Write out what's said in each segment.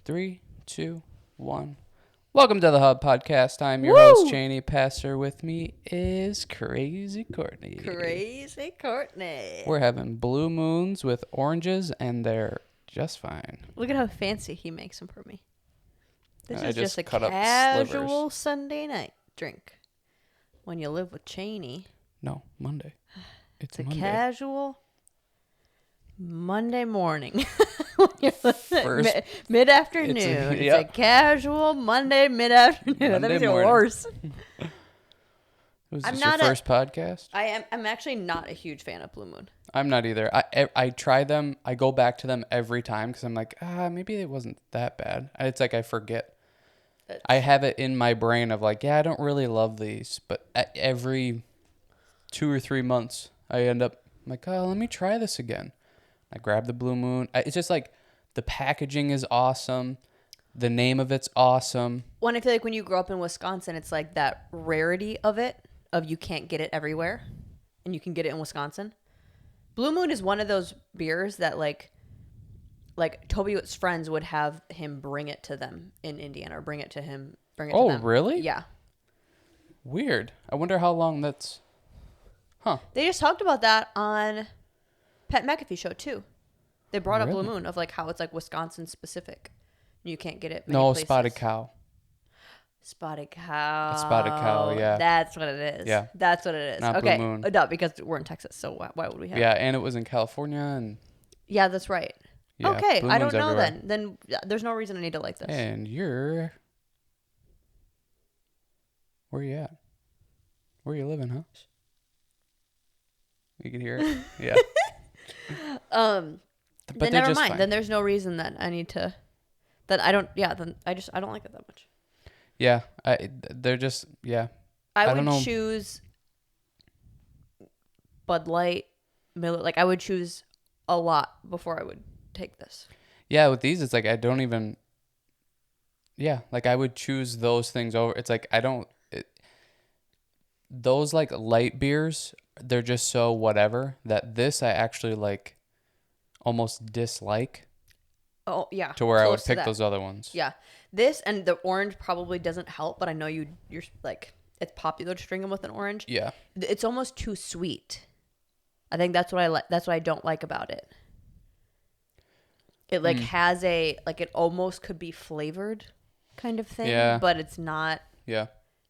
3, 2, 1. Welcome to the Hub Podcast. I'm your Woo! host, Janie. Pastor with me is Crazy Courtney. Crazy Courtney. We're having blue moons with oranges, and they're just fine. Look at how fancy he makes them for me. This I is just a cut up casual slivers. Sunday night drink. When you live with Cheney. No, Monday. It's a Monday. Casual Monday morning. Mid-afternoon. It's a casual Monday mid-afternoon. That makes it worse. Was this your first podcast? I'm actually not a huge fan of Blue Moon. I'm not either. I try them. I go back to them every time because I'm like, maybe it wasn't that bad. It's like I forget. I have it in my brain of like, I don't really love these. But every 2 or 3 months, I end up like, let me try this again. I grab the Blue Moon. It's just like the packaging is awesome. The name of it's awesome. Well, I feel like when you grow up in Wisconsin, it's like that rarity of it, of you can't get it everywhere, and you can get it in Wisconsin. Blue Moon is one of those beers that like Toby's friends would have him bring it to them in Indiana, or bring it to them. Oh, really? Yeah. Weird. I wonder how long that's... Huh. They just talked about that on Pat McAfee show too. They brought up Really? Blue Moon of like how it's like Wisconsin specific. You can't get it. No, places. Spotted Cow. Spotted Cow. It's Spotted Cow, yeah. That's what it is. Yeah. That's what it is. Not okay. Blue Moon. No, because we're in Texas, so why would we have Yeah, and it was in California and... Yeah, that's right. Yeah, okay, Blue I don't Moon's know everywhere. then. Then there's no reason I need to like this. And you're... Where you at? Where you living, huh? You can hear it? Yeah. But then they're never just mind. fine. Then there's no reason that I need to... Then I don't... Yeah, then I don't like it that much. Yeah, they're just... Yeah. I don't would know. choose Bud Light, Miller. Like, I would choose a lot before I would take this. Yeah, with these, it's like I don't even... Yeah, like I would choose those things over... It's like I don't... Those like light beers, they're just so whatever that this I actually like almost dislike. Oh, yeah. To where I would close to pick that. those other ones. Yeah. This and the orange probably doesn't help, but I know you're like, it's popular to drink them with an orange. Yeah. It's almost too sweet. I think that's what I like. That's what I don't like about it. It like has a, like it almost could be flavored kind of thing, Yeah. but it's not. Yeah.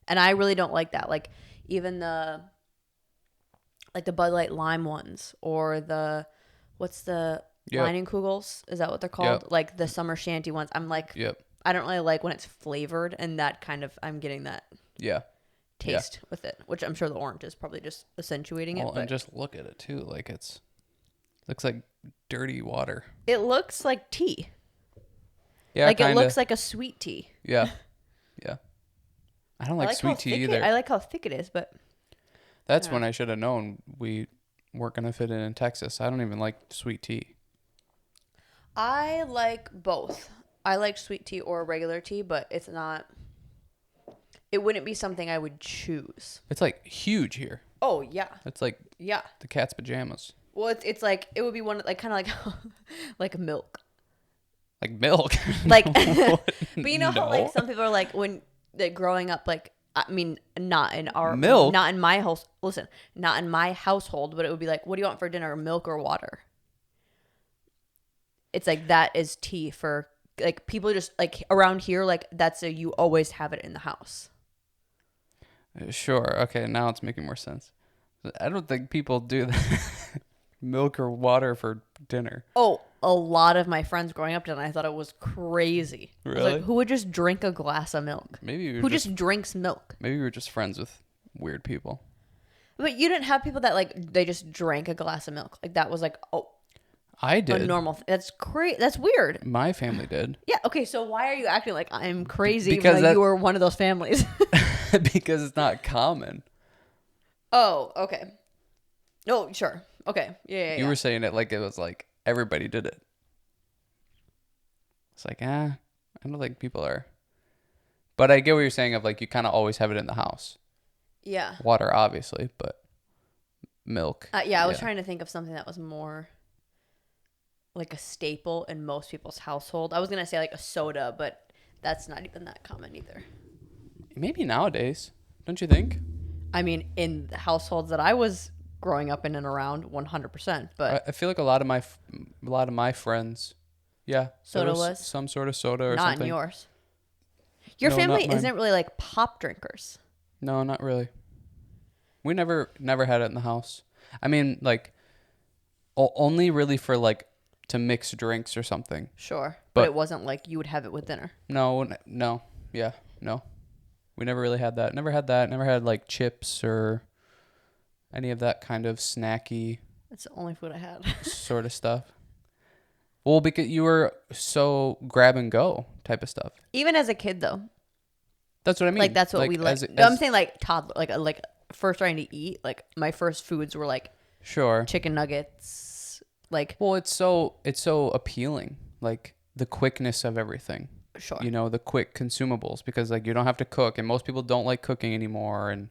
And I really don't like that. Like even the Bud Light lime ones, or what's the Leinenkugels? Is that what they're called? Yep. Like the summer shanty ones. I'm like, Yep. I don't really like when it's flavored, and that kind of, I'm getting that Yeah. taste with it, which I'm sure the orange is probably just accentuating it. But And just look at it too. Like looks like dirty water. it looks like tea. Yeah. Like kinda. it looks like a sweet tea. Yeah. Yeah. I don't like sweet tea either. I like how thick it is, but That's when I should have known we weren't going to fit in Texas. I don't even like sweet tea. I like both. I like sweet tea or regular tea, but it wouldn't be something I would choose. It's like huge here. Oh, yeah. It's like Yeah. the cat's pajamas. Well, it's like, it would be one, like, kind of like, like milk. Like milk. Like, No. but you know how, No. like, some people are like, when they're growing up, like, I mean, not in Milk? not in my house. Listen, not in my household, but it would be like, what do you want for dinner? Milk or water? It's like, that is tea for, like, people just, like, around here, like, you always have it in the house. Sure. Okay. Now it's making more sense. I don't think people do that. Milk or water for dinner. Oh, a lot of my friends growing up did, and I thought it was crazy. I was Really? like, who would just drink a glass of milk? Maybe we Who just drinks milk? Maybe we were just friends with weird people. But you didn't have people that, like, they just drank a glass of milk. Like, that was like, I a did. normal thing. That's crazy. That's weird. My family did. Yeah. Okay. So why are you acting like I'm crazy Because when you were one of those families? Because it's not common. Oh. Okay. Oh, sure. Okay. Yeah. You were saying it like it was like everybody did it. It's like, I don't think people are. But I get what you're saying of like you kind of always have it in the house. Yeah. Water, obviously, but milk. Yeah. I was trying to think of something that was more like a staple in most people's household. I was gonna say like a soda, but that's not even that common either. Maybe nowadays, don't you think? I mean, in the households that I was growing up in and around, 100%. But I feel like a lot of my friends, yeah, there soda was was some sort of soda or not in something. yours. Your No, family not mine. isn't really like pop drinkers. No, not really. We never had it in the house. I mean, like only really for like to mix drinks or something. Sure, but it But wasn't like you would have it with dinner. no, yeah, no. We never really had that. Never had that. Never had like chips or any of that kind of snacky That's the only food I had. sort of stuff. Well, because you were so grab and go type of stuff. Even as a kid, though, That's what I mean. like that's what like we like. as No, I'm as saying like toddler, like first starting to eat. Like my first foods were like sure. chicken nuggets. Like Well, it's so appealing. Like the quickness of everything. sure, You know, the quick consumables because like you don't have to cook and most people don't like cooking anymore and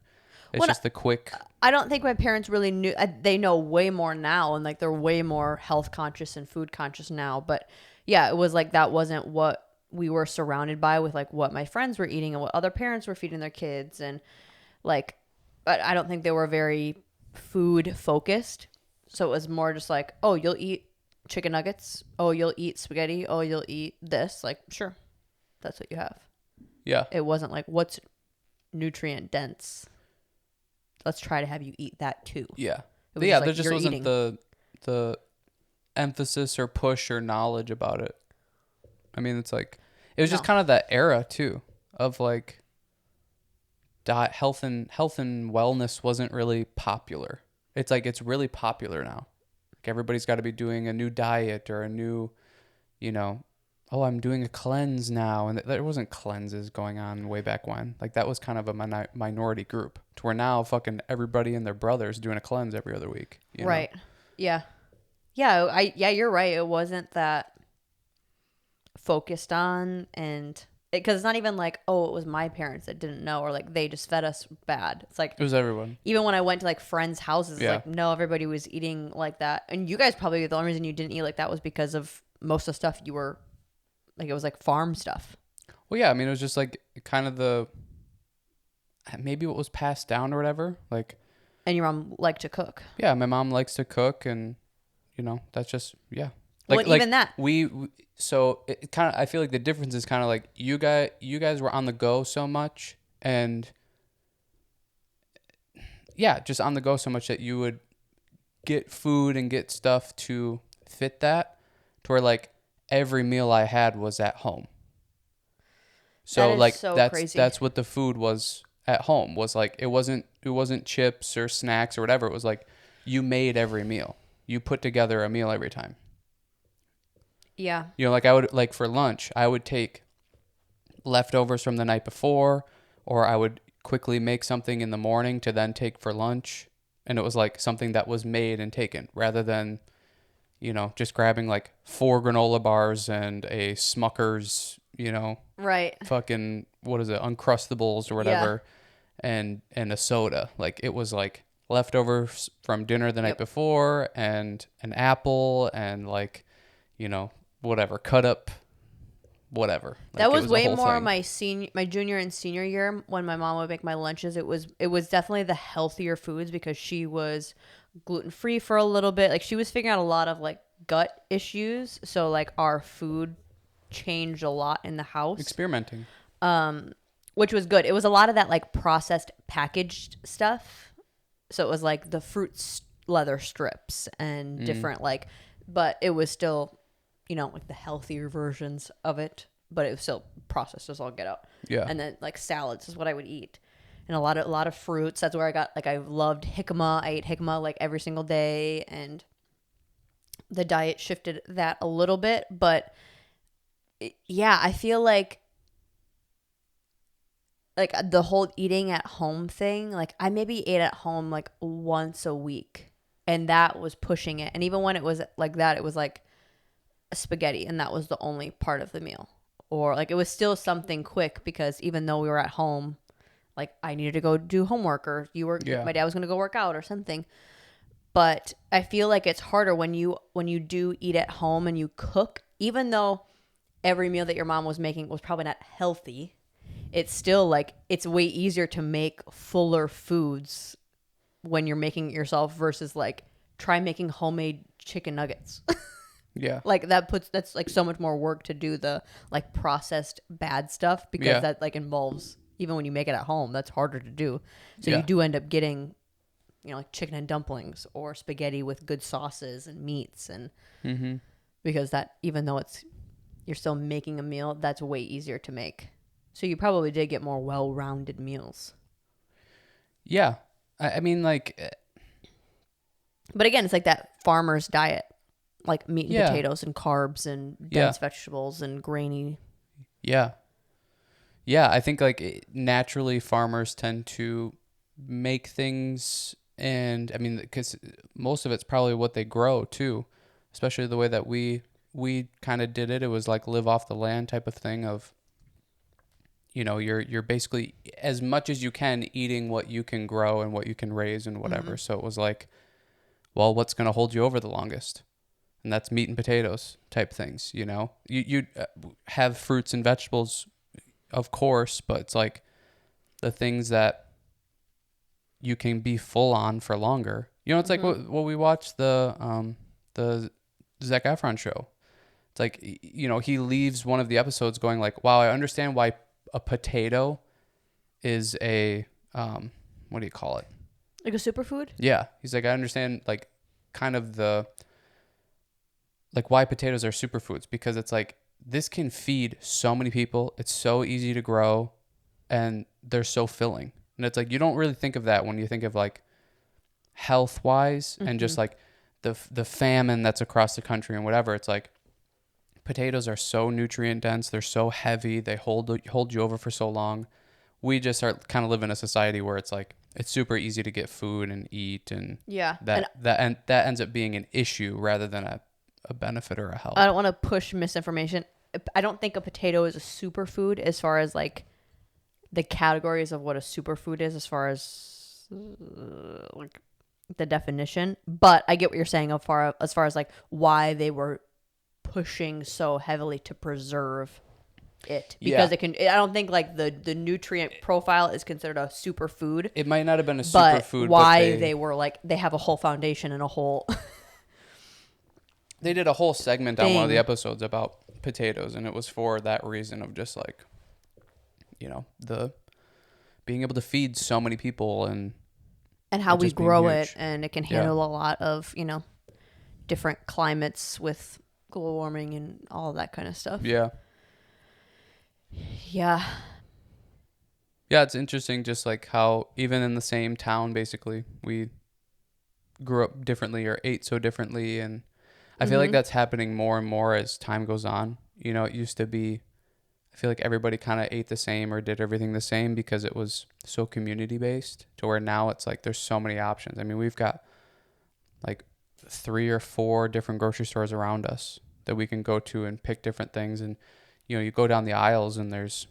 it's Well, just the quick. I don't think my parents really knew. They know way more now, and like they're way more health conscious and food conscious now. But yeah, it was like that wasn't what we were surrounded by with like what my friends were eating and what other parents were feeding their kids, and like, but I don't think they were very food focused. So it was more just like, oh, you'll eat chicken nuggets. Oh, you'll eat spaghetti. Oh, you'll eat this. Like, sure, that's what you have. Yeah. It wasn't like what's nutrient dense. Let's try to have you eat that too. Yeah. It was Yeah, like, there just you're wasn't eating. the emphasis or push or knowledge about it. I mean, it's like it was just No. kind of that era too of like diet health and wellness wasn't really popular. It's like it's really popular now. Like everybody's got to be doing a new diet or a new, you know, oh, I'm doing a cleanse now, and there wasn't cleanses going on way back when. Like that was kind of a minority group. To where now, fucking everybody and their brothers doing a cleanse every other week. You know? Right. Yeah. Yeah, you're right. It wasn't that focused on and because it's not even like, oh, it was my parents that didn't know or like they just fed us bad. It's like It was everyone. even when I went to like friends' houses, Yeah. like no, everybody was eating like that. And you guys probably the only reason you didn't eat like that was because of most of the stuff you were like it was like farm stuff. Well, yeah. I mean, it was just like kind of the maybe what was passed down or whatever. Like, And your mom liked to cook. yeah, my mom likes to cook, and you know that's just yeah. Well, Like even that. we so it kind of I feel like the difference is kind of like you guys were on the go so much and yeah, just on the go so much that you would get food and get stuff to fit that to where like every meal I had was at home. So That is like so that's crazy. that's what the food was at home was like it wasn't chips or snacks or whatever. It was like you made every meal. You put together a meal every time. Yeah. You know, like I would like for lunch, I would take leftovers from the night before, or I would quickly make something in the morning to then take for lunch. And it was like something that was made and taken rather than, you know, just grabbing like 4 granola bars and a Smucker's, you know, Right. fucking, what is it, Uncrustables or whatever, and a soda. Like it was like leftovers from dinner the night Yep. before and an apple and like, you know, whatever, cut up whatever. Like, That it was a way whole more thing. my junior and senior year when my mom would make my lunches. It was definitely the healthier foods because she was gluten free for a little bit. Like she was figuring out a lot of like gut issues. So like our food changed a lot in the house, Experimenting. which was good. It was a lot of that like processed packaged stuff. So it was like the fruit leather strips and different like, but it was still, you know, like the healthier versions of it, but it was still processed as all get out. Yeah. And then like salads is what I would eat. And a lot of fruits. That's where I got like I loved jicama. I ate jicama like every single day and the diet shifted that a little bit, but yeah, I feel like the whole eating at home thing, like I maybe ate at home like once a week and that was pushing it. And even when it was like that, it was like spaghetti and that was the only part of the meal. Or like it was still something quick because even though we were at home, like I needed to go do homework or Yeah. my dad was going to go work out or something. But I feel like it's harder when you do eat at home and you cook, even though every meal that your mom was making was probably not healthy. It's still like it's way easier to make fuller foods when you're making it yourself versus like try making homemade chicken nuggets. Yeah. Like that's like so much more work to do the like processed bad stuff because Yeah. that like involves, even when you make it at home, that's harder to do. So Yeah. you do end up getting, like chicken and dumplings or spaghetti with good sauces and meats, and Mm-hmm. because that, even though you're still making a meal, that's way easier to make. So you probably did get more well-rounded meals. Yeah. I mean, like, But again, it's like that farmer's diet, like meat and yeah. potatoes and carbs and dense vegetables and grainy. Yeah. Yeah. I think like naturally farmers tend to make things, and I mean, because most of it's probably what they grow too, especially the way that we kind of did it. It was like live off the land type of thing of, you're basically as much as you can eating what you can grow and what you can raise and whatever. Mm-hmm. So it was like, well, what's going to hold you over the longest? And that's meat and potatoes type things, You have fruits and vegetables, of course, but it's like the things that you can be full on for longer. It's like Mm-hmm. what we watched the Zac Efron show. It's like, he leaves one of the episodes going like, wow, I understand why a potato is a, what do you call it? Like a superfood? Yeah. He's like, I understand like kind of like why potatoes are superfoods, because it's like, this can feed so many people. It's so easy to grow and they're so filling. And it's like, you don't really think of that when you think of like health wise and just like the famine that's across the country and whatever. It's like, potatoes are so nutrient dense. They're so heavy. They hold you over for so long. We just are kind of live in a society where it's like, it's super easy to get food and eat, and Yeah. that ends up being an issue rather than a benefit or a help. I don't want to push misinformation. I don't think a potato is a superfood as far as like the categories of what a superfood is, as far as like the definition. But I get what you're saying as far as like why they were pushing so heavily to preserve it, because it can. I don't think like the nutrient profile is considered a superfood. It might not have been a But superfood, why but they were like, they have a whole foundation and a whole they did a whole segment on one of the thing. episodes about potatoes, and it was for that reason of just like, the being able to feed so many people and How it we just being grow it, huge. and it can Yeah. handle a lot of different climates with global warming and all of that kind of stuff. Yeah. Yeah. Yeah, it's interesting just like how even in the same town, basically, we grew up differently or ate so differently. And I feel like that's happening more and more as time goes on. It used to be, I feel like everybody kind of ate the same or did everything the same because it was so community based, to where now it's like there's so many options. I mean, we've got like 3 or 4 different grocery stores around us that we can go to and pick different things. And, you go down the aisles and there's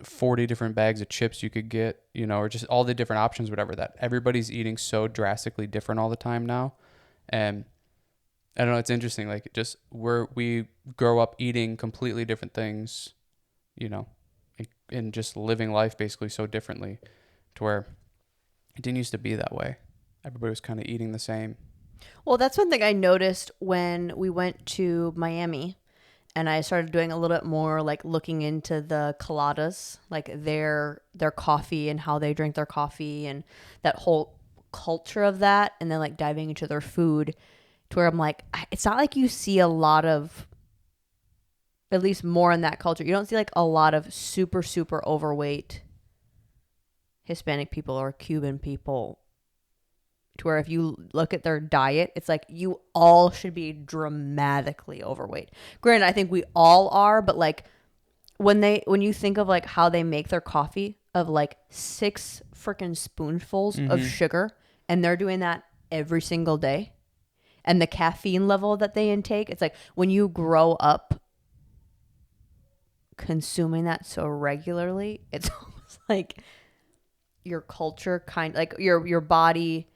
40 different bags of chips you could get, or just all the different options, whatever, that everybody's eating so drastically different all the time now. And I don't know, it's interesting. Like just we grow up eating completely different things, and just living life basically so differently, to where it didn't used to be that way. Everybody was kind of eating the same. Well, that's one thing I noticed when we went to Miami, and I started doing a little bit more like looking into the coladas, like their coffee and how they drink their coffee and that whole culture of that, and then like diving into their food, to where I'm like, it's not like you see a lot of, at least more in that culture. You don't see like a lot of super, super overweight Hispanic people or Cuban people, to where if you look at their diet, it's like you all should be dramatically overweight. Granted, I think we all are, but like when you think of like how they make their coffee of like 6 freaking spoonfuls of sugar, and they're doing that every single day, and the caffeine level that they intake, it's like when you grow up consuming that so regularly, it's almost like your culture like your body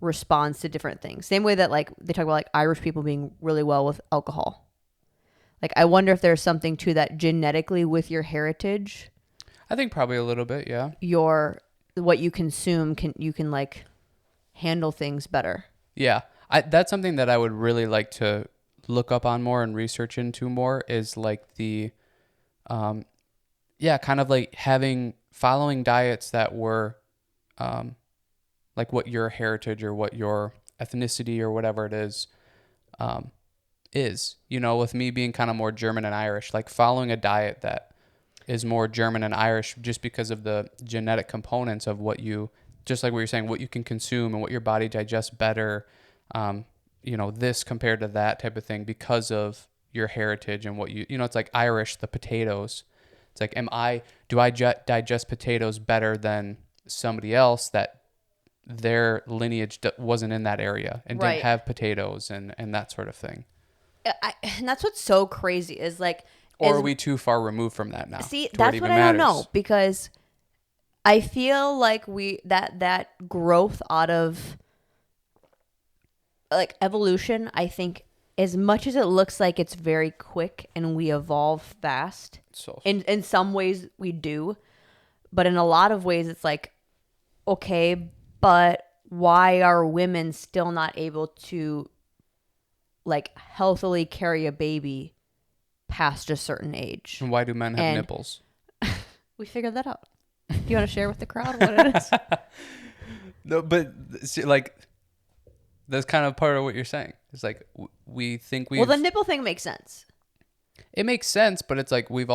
responds to different things. Same way that like they talk about like Irish people being really well with alcohol. Like I wonder if there's something to that genetically with your heritage. I think probably a little bit, yeah. Your what you consume you can like handle things better. Yeah. That's something that I would really like to look up on more and research into more is like the kind of like following diets that were like what your heritage or what your ethnicity or whatever it is, with me being kind of more German and Irish, like following a diet that is more German and Irish just because of the genetic components of just like what you're saying, what you can consume and what your body digests better, this compared to that type of thing because of your heritage and what it's like Irish, the potatoes. It's like, do I digest potatoes better than somebody else that their lineage wasn't in that area and Right. didn't have potatoes and that sort of thing? And that's what's so crazy is like, or are we too far removed from that now? See, that's what I don't know, because I feel like that growth out of like evolution, I think as much as it looks like it's very quick and we evolve fast, in some ways we do, but in a lot of ways it's like, okay, but why are women still not able to like healthily carry a baby past a certain age? And why do men have nipples? We figured that out. Do you want to share with the crowd what it is? No, but see, like that's kind of part of what you're saying. It's like we think well, the nipple thing makes sense. It makes sense, but it's like we've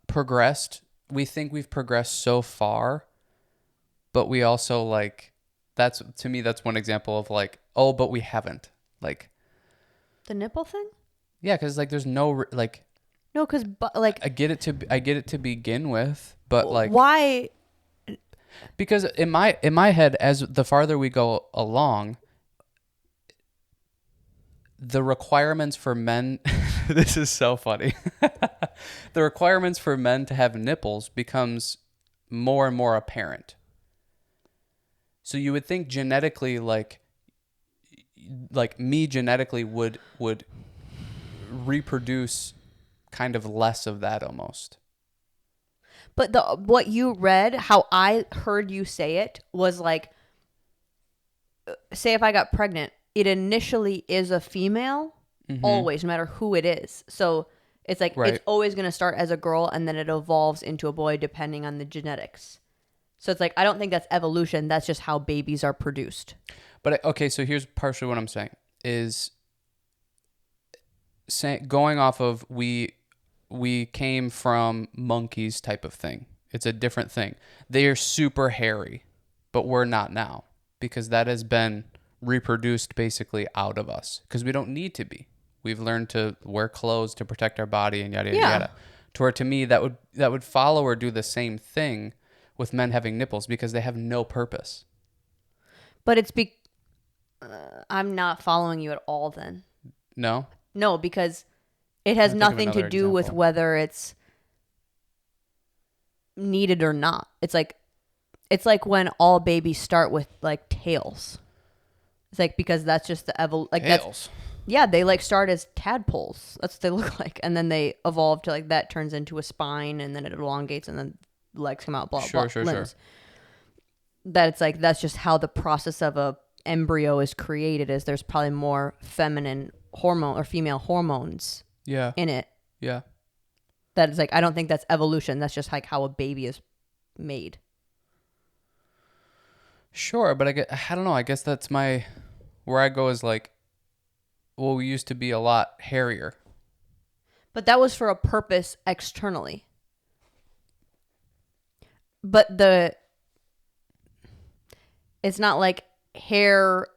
progressed. We think we've progressed so far, but we also like to me that's one example of like, oh, but we haven't, like the nipple thing. Yeah, because like there's no like. No, because like I get it to begin with, but like why? Because in my head, as the farther we go along, the requirements for men. This is so funny. The requirements for men to have nipples becomes more and more apparent. So you would think genetically, like me genetically would reproduce kind of less of that almost. But what you read, how I heard you say it, was like, say if I got pregnant, it initially is a female, always, no matter who it is. So it's like, It's always going to start as a girl and then it evolves into a boy depending on the genetics. So it's like, I don't think that's evolution. That's just how babies are produced. But okay, so here's partially what I'm saying is going off of we came from monkeys type of thing. It's a different thing. They are super hairy, but we're not now because that has been reproduced basically out of us because we don't need to be. We've learned to wear clothes to protect our body and yada, yada, yada. To where to me that would follow or do the same thing with men having nipples because they have no purpose. But it's I'm not following you at all then. No? No, because it has nothing to do with whether it's needed or not. It's like when all babies start with like tails. It's like because that's just the tails. They like start as tadpoles. That's what they look like, and then they evolve to like that turns into a spine, and then it elongates, and then legs come out. Blah blah. Limbs. That it's like that's just how the process of a embryo is created. Is there's probably more feminine hormone or female hormones. In it. Yeah. That is like, I don't think that's evolution. That's just like how a baby is made. Sure, but I don't know. I guess that's where I go is like, well, we used to be a lot hairier. But that was for a purpose externally. But it's not like hair.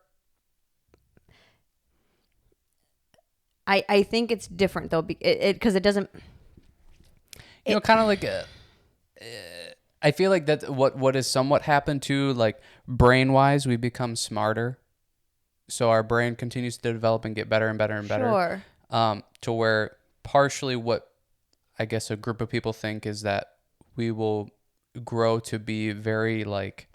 I think it's different though, because it doesn't. Kind of like I feel like that's what has somewhat happened to like brain wise. We become smarter, so our brain continues to develop and get better and better and better. Sure. To where partially what I guess a group of people think is that we will grow to be very like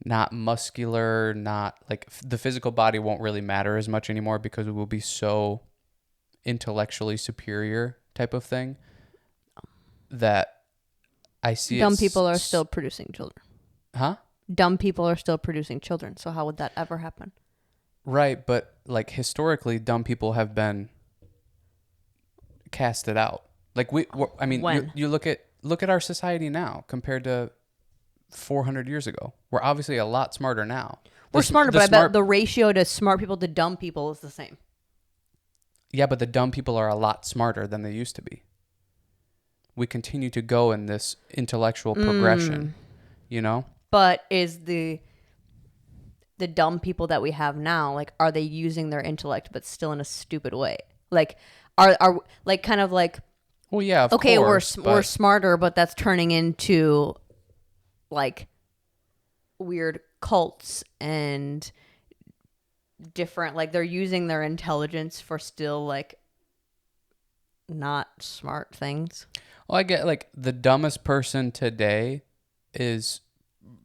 not muscular, not like the physical body won't really matter as much anymore because we will be so intellectually superior type of thing that I see Dumb people are still producing children. Huh? Dumb people are still producing children. So how would that ever happen? Right, but like historically, dumb people have been casted out. Like I mean, When? you look at our society now compared to 400 years ago. We're obviously a lot smarter now. We're smarter, but I bet the ratio to smart people to dumb people is the same. Yeah, but the dumb people are a lot smarter than they used to be. We continue to go in this intellectual progression, you know? But is the dumb people that we have now, like, are they using their intellect but still in a stupid way? Like, are like kind of like, well, yeah, of okay, course, we're smarter, but that's turning into like weird cults and different, like they're using their intelligence for still like not smart things. Well, I get like the dumbest person today is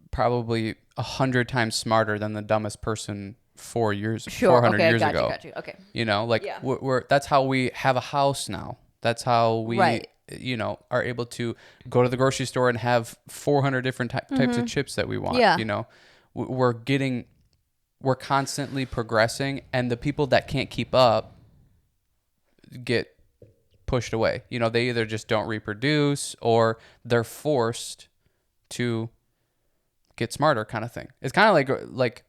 probably 100 times smarter than the dumbest person 400 years ago. Got you. Okay. You know, like Yeah. we're that's how we have a house now. That's how we, you know, are able to go to the grocery store and have 400 different types of chips that we want. Yeah. You know, we're constantly progressing, and the people that can't keep up get pushed away. You know, they either just don't reproduce or they're forced to get smarter, kind of thing. It's kind of like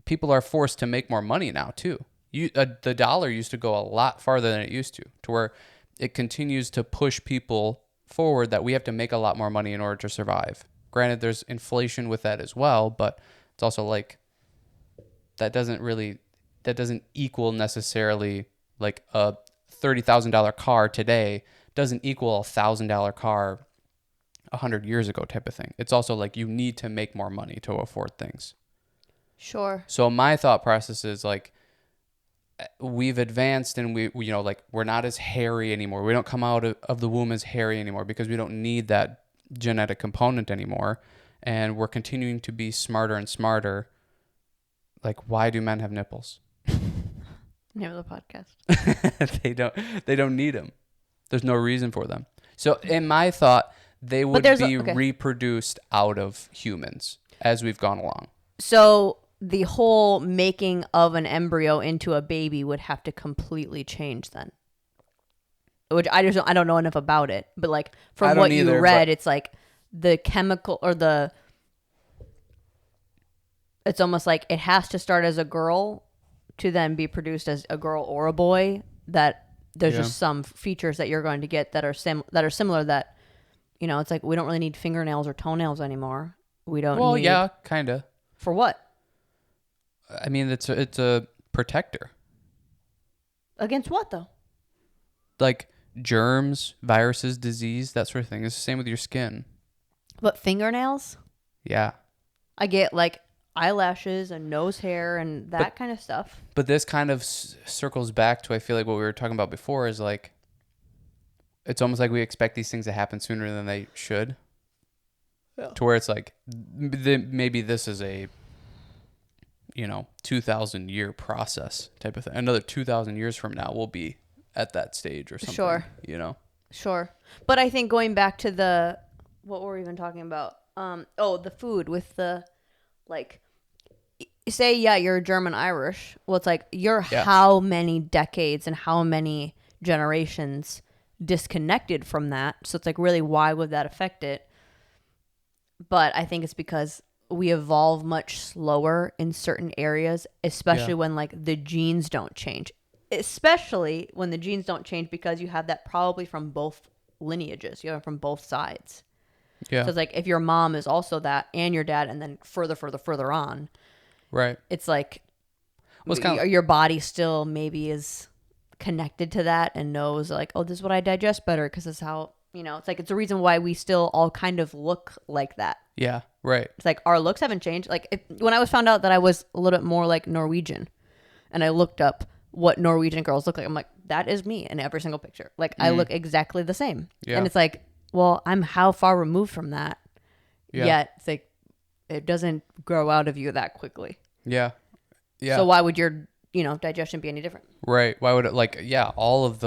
people are forced to make more money now too. The dollar used to go a lot farther than it used to where it continues to push people forward that we have to make a lot more money in order to survive. Granted, there's inflation with that as well, but it's also like that doesn't equal necessarily like a $30,000 car today doesn't equal a $1,000 car 100 years ago type of thing. It's also like you need to make more money to afford things. Sure. So my thought process is like we've advanced and we you know, like we're not as hairy anymore. We don't come out of the womb as hairy anymore because we don't need that genetic component anymore. And we're continuing to be smarter and smarter. Like, why do men have nipples? Name of the podcast. They don't need them. There's no reason for them. So in my thought, they would be reproduced out of humans as we've gone along. So the whole making of an embryo into a baby would have to completely change then. Which I don't know enough about it, but like from what you read, it's like the chemical or it's almost like it has to start as a girl to then be produced as a girl or a boy. That there's just some features that you're going to get that are similar. That, you know, it's like we don't really need fingernails or toenails anymore. We don't. Well, yeah, kind of. For what? I mean, it's a protector. Against what though? Like germs, viruses, disease, that sort of thing. It's the same with your skin. But fingernails? Yeah. I get like eyelashes and nose hair and that kind of stuff. But this kind of circles back to, I feel like what we were talking about before is like, it's almost like we expect these things to happen sooner than they should. Yeah. To where it's like, maybe this is a, 2,000 year process type of thing. Another 2,000 years from now, we'll be at that stage or something. Sure. Sure. But I think going back to what were we even talking about? The food with the, like, say, you're German Irish. Well, it's like you're how many decades and how many generations disconnected from that. So it's like, really, why would that affect it? But I think it's because we evolve much slower in certain areas, especially when like the genes don't change. Especially when the genes don't change because you have that probably from both lineages. You have it from both sides. Yeah. So it's like if your mom is also that and your dad and then further on. Right. It's like your body still maybe is connected to that and knows like, oh, this is what I digest better because it's how, it's like it's a reason why we still all kind of look like that. Yeah. Right. It's like our looks haven't changed. Like when I was found out that I was a little bit more like Norwegian and I looked up what Norwegian girls look like, I'm like, that is me in every single picture. Like I look exactly the same. Yeah. And it's like, well, I'm how far removed from that. Yeah. Yet it's like it doesn't grow out of you that quickly. Yeah. Yeah. So why would your, digestion be any different? Right. Why would it all of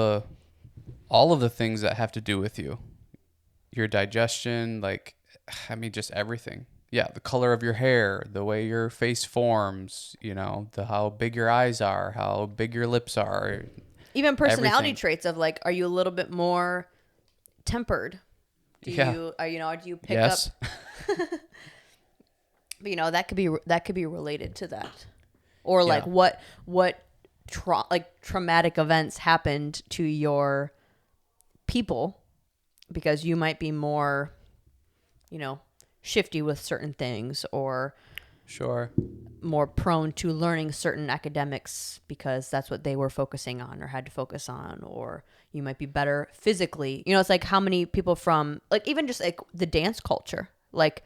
the things that have to do with you, your digestion, like, I mean, just everything. Yeah, the color of your hair, the way your face forms, how big your eyes are, how big your lips are, Even personality everything. traits of like, are you a little bit more tempered? Do Yeah. do you pick Yes. up? But that could be related to that, or like Yeah. what traumatic events happened to your people, because you might be more, shifty with certain things, or Sure. more prone to learning certain academics because that's what they were focusing on or had to focus on, or you might be better physically. It's like how many people from like even just like the dance culture, like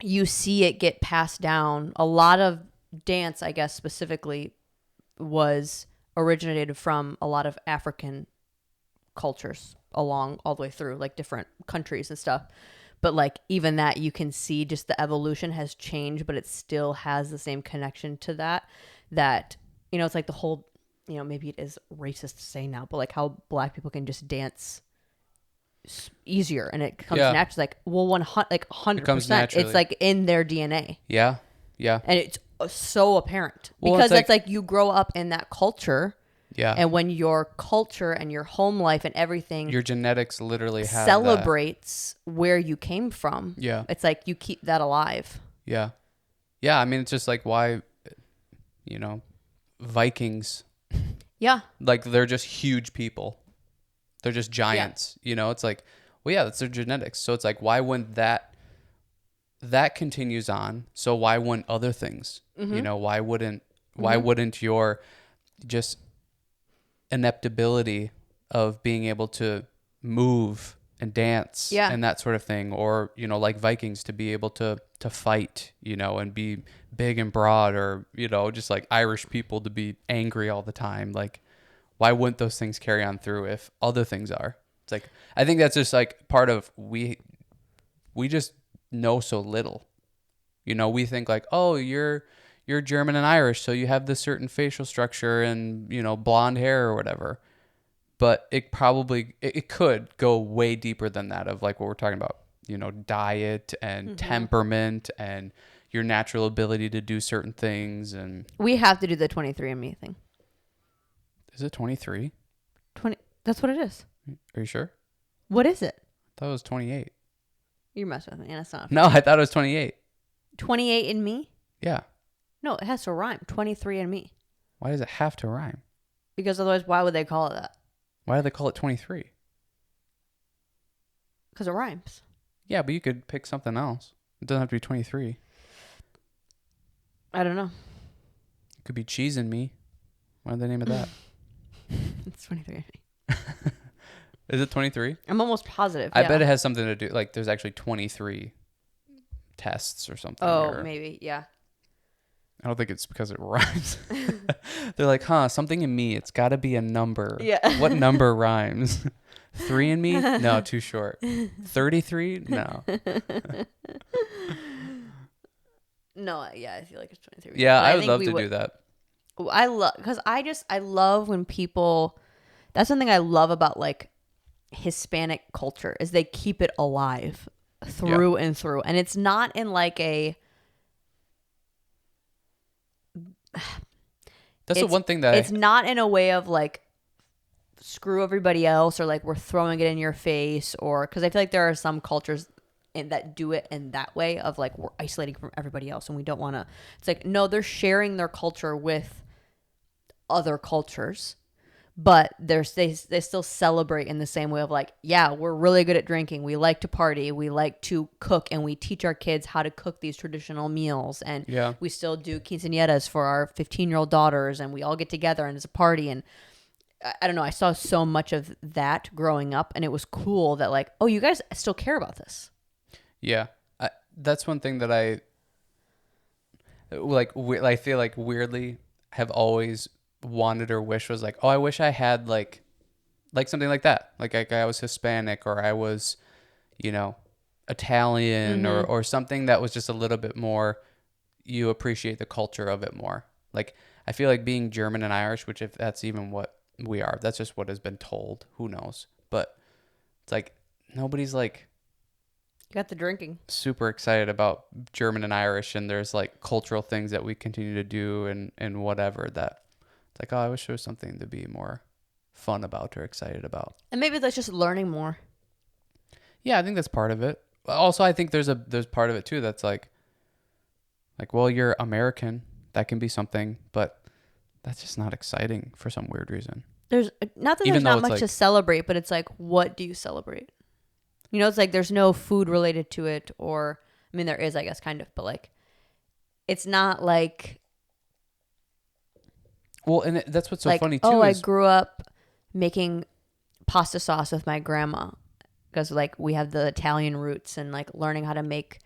you see it get passed down. A lot of dance, I guess specifically, was originated from a lot of African cultures along all the way through like different countries and stuff. But like even that, you can see just the evolution has changed, but it still has the same connection to that it's like the whole, maybe it is racist to say now, but like how black people can just dance easier and it comes Yeah. naturally. Like, well, 100%, It comes naturally. it's like in their DNA. Yeah. Yeah. And it's so apparent Well, because it's it's like you grow up in that culture. Yeah. And when your culture and your home life and everything Your genetics literally have celebrates where you came from, Yeah. it's like you keep that alive. Yeah. Yeah. I mean, it's just like why, Vikings, Yeah. like they're just huge people. They're just giants. It's like, well, yeah, that's their genetics. So it's like, why wouldn't that continues on? So why wouldn't other things? Why wouldn't your just ineptability of being able to move and dance Yeah. and that sort of thing, or like Vikings to be able to fight, and be big and broad, or just like Irish people to be angry all the time, like why wouldn't those things carry on through if other things are? It's like I think that's just like part of we just know so little. We think like, oh, you're German and Irish, so you have this certain facial structure and blonde hair or whatever. But it could go way deeper than that of like what we're talking about, diet and temperament and your natural ability to do certain things. And We have to do the 23andMe thing. is it 23? 20. That's what it is. Are you sure? What is it? I thought it was 28. You're messing with me, and it's not. No, I thought it was 28. 28andMe? Yeah. No, it has to rhyme. 23andMe. Why does it have to rhyme? Because otherwise, why would they call it that? Why do they call it 23? Because it rhymes. Yeah, but you could pick something else. It doesn't have to be 23. I don't know. It could be Cheese and Me. What's the name of that? It's 23andMe. Is it 23? I'm almost positive. I yeah. bet it has something to do, like there's actually 23 tests or something. Oh, or, maybe. Yeah. I don't think it's because it rhymes. They're like, something in me. It's got to be a number. Yeah. What number rhymes? 3 in me? No, too short. 33? No. No, yeah, I feel like it's 23. Yeah, But I would think love we to do that. Because I love when people, that's something I love about like Hispanic culture is they keep it alive through and through. And it's not in like That's the one thing that it's not in a way of like screw everybody else or like we're throwing it in your face, or because I feel like there are some cultures that do it in that way of like we're isolating from everybody else and we don't want to. It's like, no, they're sharing their culture with other cultures, but they still celebrate in the same way of like, yeah, we're really good at drinking, we like to party, we like to cook, and we teach our kids how to cook these traditional meals, and we still do quinceañeras for our 15-year-old daughters, and we all get together and it's a party. And I don't know, I saw so much of that growing up, and it was cool that like, oh, you guys still care about this. Yeah, that's one thing that I like. I feel like weirdly have always wanted or wish was like, oh, I wish I had like like something like that. Like I was Hispanic, or I was, you know, Italian, or something that was just a little bit more, you appreciate the culture of it more. Like I feel like being German and Irish, which if that's even what we are, that's just what has been told. Who knows? But it's like nobody's like You got the drinking. super excited about German and Irish, and there's like cultural things that we continue to do and whatever that it's like, oh, I wish there was something to be more fun about or excited about. And maybe that's just learning more. Yeah, I think that's part of it. Also, I think there's part of it too that's like well, you're American, that can be something, but that's just not exciting for some weird reason. There's not that Even there's though not it's much to celebrate, but it's like, what do you celebrate? You know, it's like there's no food related to it, or I mean, there is, I guess, kind of, but like, it's not like. Well, and that's what's so like, funny too. Oh, is, I grew up making pasta sauce with my grandma because like we have the Italian roots, and like learning how to make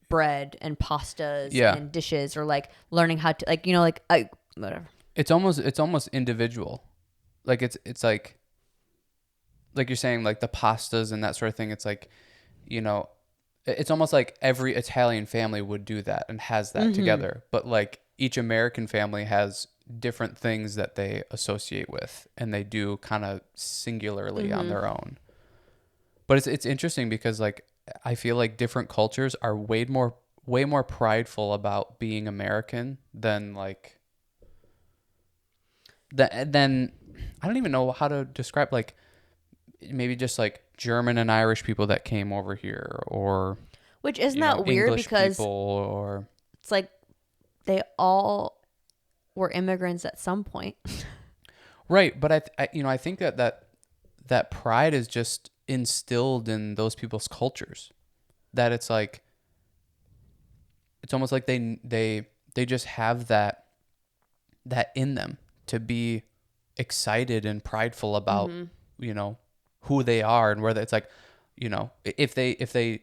bread and pastas and dishes, or like learning how to like, you know, like whatever. It's almost individual. Like it's like you're saying, like the pastas and that sort of thing. It's like, you know, it's almost like every Italian family would do that and has that together. But like each American family has different things that they associate with, and they do kind of singularly on their own. But it's interesting because like I feel like different cultures are way more prideful about being American than like then I don't even know how to describe, like maybe just like German and Irish people that came over here, or which isn't that weird English because people, or it's like they all were immigrants at some point. right. But I think that pride is just instilled in those people's cultures, that it's like it's almost like they just have that in them to be excited and prideful about who they are, and whether it's like, if they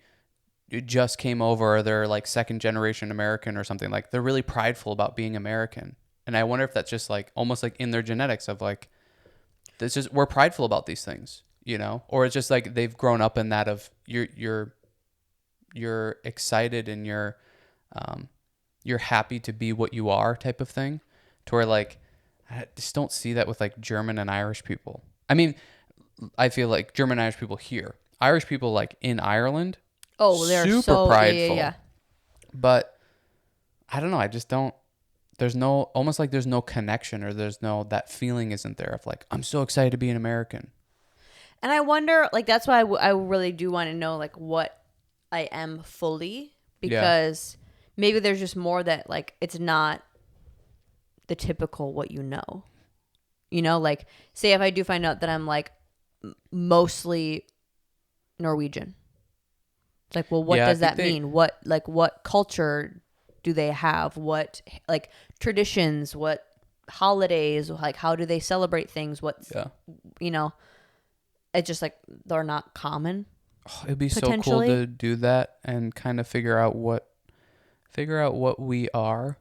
just came over, or they're like second generation American or something, like they're really prideful about being American. And I wonder if that's just like almost like in their genetics of like, this is, we're prideful about these things, or it's just like they've grown up in that of you're excited, and you're happy to be what you are type of thing, to where like I just don't see that with like German and Irish people. I mean, I feel like German and Irish people here, Irish people like in Ireland, they're super so prideful. yeah. But I don't know. I just don't. There's no, almost like there's no connection, or there's no, that feeling isn't there of like, I'm so excited to be an American. And I wonder, like, that's why I really do want to know like what I am fully, because maybe there's just more that like it's not the typical what you know. Like say if I do find out that I'm like mostly Norwegian. It's like, well, what does that mean? What culture do they have? What like traditions? What holidays? Like how do they celebrate things? It's just like they're not common. Oh, it'd be so cool to do that and kind of figure out what we are,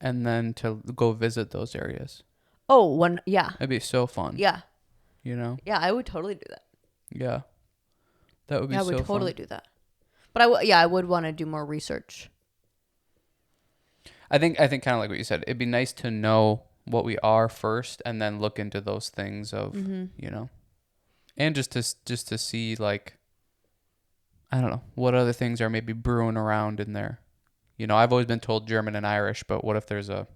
and then to go visit those areas. It'd be so fun. Yeah. Yeah, I would totally do that. Yeah. That would be so fun. I would totally do that. But I would want to do more research. I think kind of like what you said. It'd be nice to know what we are first, and then look into those things of, and just to see like, I don't know, what other things are maybe brewing around in there. I've always been told German and Irish, but what if there's a